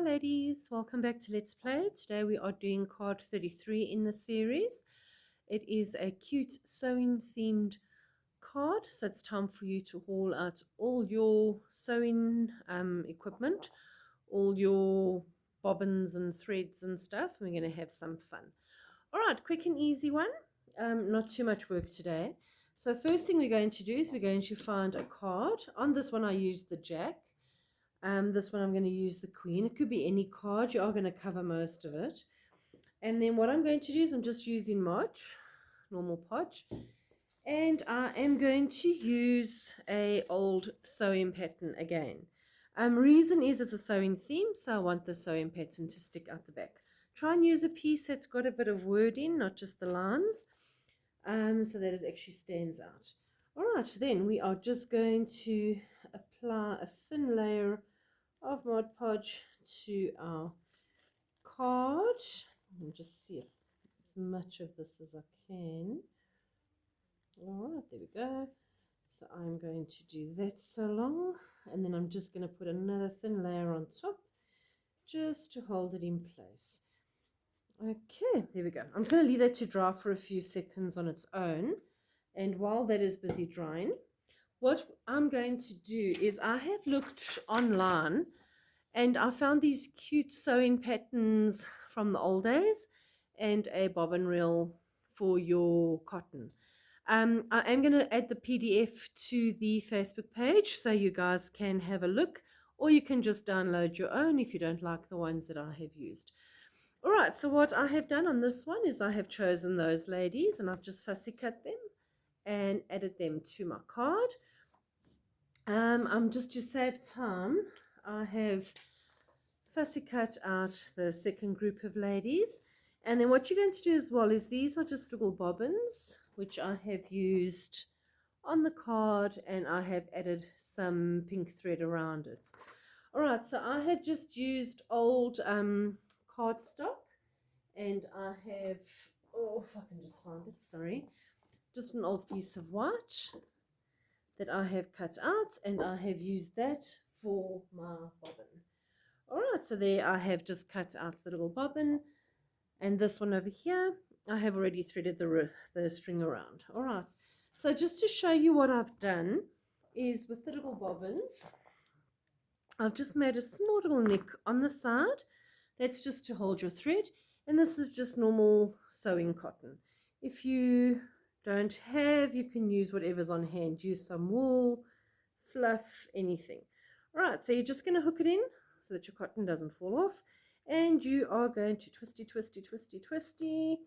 ladies, welcome back to Let's Play. Today we are doing card 33 in the series. It is a cute sewing themed card, so it's time for you to haul out all your sewing equipment, all your bobbins and threads and stuff. We're going to have some fun. Alright, quick and easy one, not too much work today. So first thing we're going to do is we're going to find a card. On this one I used the Jack. This one I'm going to use the Queen. It could be any card. You are going to cover most of it. And then what I'm going to do is I'm just using Mod, normal Podge. And I am going to use a old sewing pattern again. Reason is it's a sewing theme, so I want the sewing pattern to stick out the back. Try and use a piece that's got a bit of wording, not just the lines, so that it actually stands out. Alright, then we are just going to apply a thin layer of Mod Podge to our card. And just see as much of this as I can. Alright, there we go. So I'm going to do that so long, and then I'm just going to put another thin layer on top just to hold it in place. Okay, there we go. I'm just going to leave that to dry for a few seconds on its own, and while that is busy drying, what I'm going to do is I have looked online and I found these cute sewing patterns from the old days and a bobbin reel for your cotton. I am going to add the PDF to the Facebook page so you guys can have a look, or you can just download your own if you don't like the ones that I have used. Alright, so what I have done on this one is I have chosen those ladies and I've just fussy cut them and added them to my card. I'm just to save time, I have fussy cut out the second group of ladies, and then what you're going to do as well is these are just little bobbins which I have used on the card, and I have added some pink thread around it. Alright, so I have just used old cardstock, and I have, oh, if I can just find it, sorry, just an old piece of white that I have cut out, and I have used that for my bobbin. Alright, so there I have just cut out the little bobbin, and this one over here I have already threaded the string around. Alright, so just to show you what I've done is with the little bobbins, I've just made a small little nick on the side. That's just to hold your thread, and this is just normal sewing cotton. If you don't have, you can use whatever's on hand. Use some wool, fluff, anything. Alright, so you're just going to hook it in so that your cotton doesn't fall off, and you are going to twisty, twisty, twisty, twisty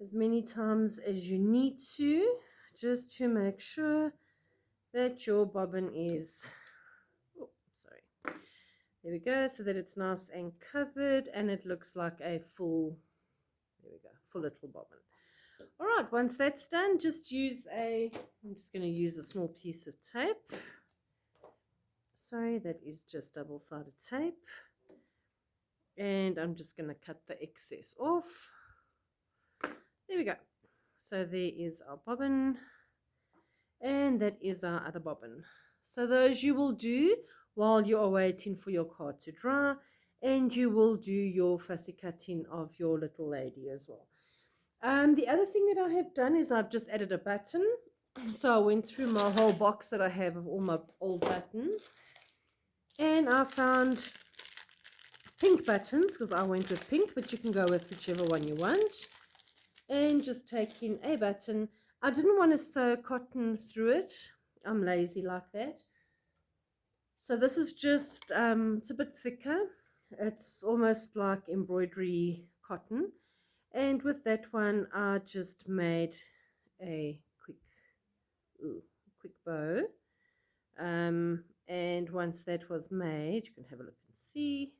as many times as you need to, just to make sure that your bobbin is, oh, sorry, there we go, so that it's nice and covered and it looks like a full, there we go, full little bobbin. Alright, once that's done, just use I'm just going to use a small piece of tape. Sorry, that is just double-sided tape. And I'm just going to cut the excess off. There we go. So there is our bobbin. And that is our other bobbin. So those you will do while you are waiting for your card to dry. And you will do your fussy cutting of your little lady as well. The other thing that I have done is I've just added a button. So I went through my whole box that I have of all my old buttons, and I found pink buttons because I went with pink, but you can go with whichever one you want. And just taking a button, I didn't want to sew cotton through it. I'm lazy like that. So this is just, it's a bit thicker. It's almost like embroidery cotton. And with that one, I just made a quick bow. And once that was made, you can have a look and see.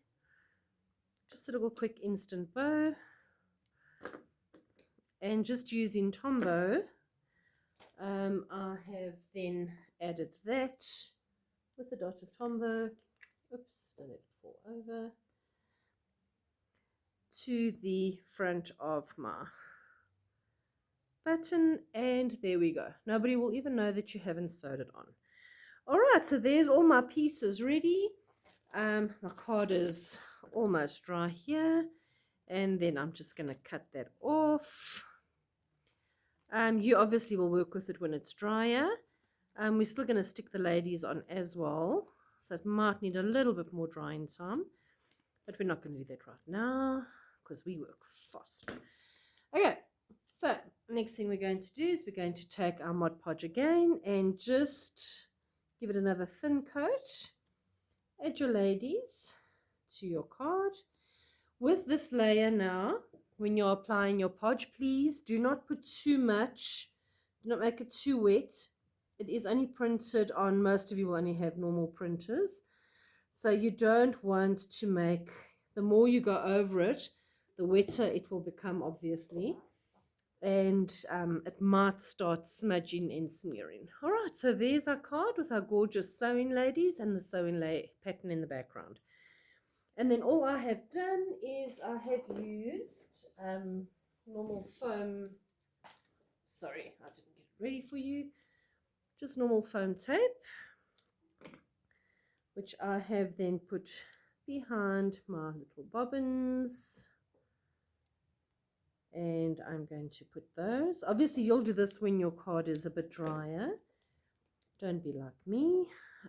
Just a little quick instant bow. And just using Tombow, I have then added that with a dot of Tombow. Oops, don't let it fall over. To the front of my button, and there we go. Nobody will even know that you haven't sewed it on. Alright, so there's all my pieces ready. My card is almost dry here. And then I'm just going to cut that off. You obviously will work with it when it's drier. We're still going to stick the ladies on as well. So it might need a little bit more drying time. But we're not going to do that right now because we work fast. Okay, so next thing we're going to do is we're going to take our Mod Podge again and just give it another thin coat. Add your ladies to your card. With this layer now, when you're applying your podge, please do not put too much. Do not make it too wet. It is only printed on, most of you will only have normal printers. So you don't want to make, the more you go over it, the wetter it will become, obviously. And it might start smudging and smearing. All right, so there's our card with our gorgeous sewing ladies and the sewing pattern in the background. And then all I have done is I have used normal foam, sorry, I didn't get it ready for you, just normal foam tape, which I have then put behind my little bobbins. And I'm going to put those. Obviously, you'll do this when your card is a bit drier. Don't be like me.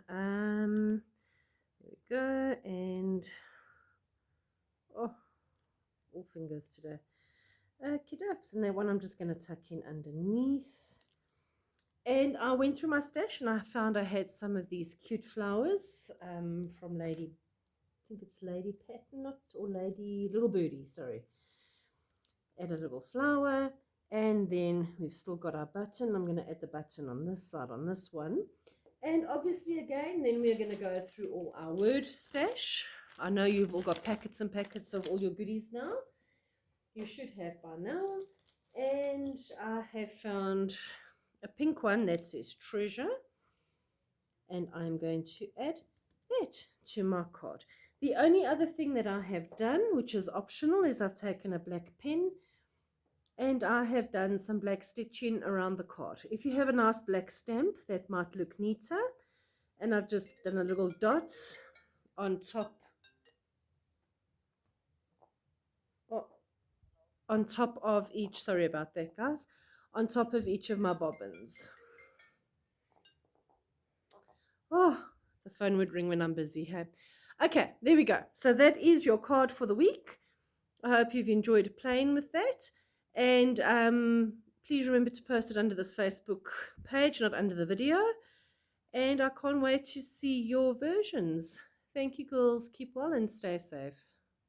There we go. And oh, all fingers today. Okie dokes. And that one I'm just going to tuck in underneath. And I went through my stash and I found I had some of these cute flowers from Lady, I think it's Lady Pattern, or Lady Little Birdie, sorry. Add a little flower, and then we've still got our button. I'm going to add the button on this side, on this one. And obviously again, then we're going to go through all our word stash. I know you've all got packets and packets of all your goodies now. You should have by now. And I have found a pink one that says treasure. And I'm going to add that to my card. The only other thing that I have done, which is optional, is I've taken a black pen and I have done some black stitching around the card. If you have a nice black stamp, that might look neater. And I've just done a little dot on top of each, sorry about that guys, on top of each of my bobbins. Oh, the phone would ring when I'm busy, hey? Okay, there we go. So that is your card for the week. I hope you've enjoyed playing with that. And please remember to post it under this Facebook page, not under the video. And I can't wait to see your versions. Thank you, girls. Keep well and stay safe.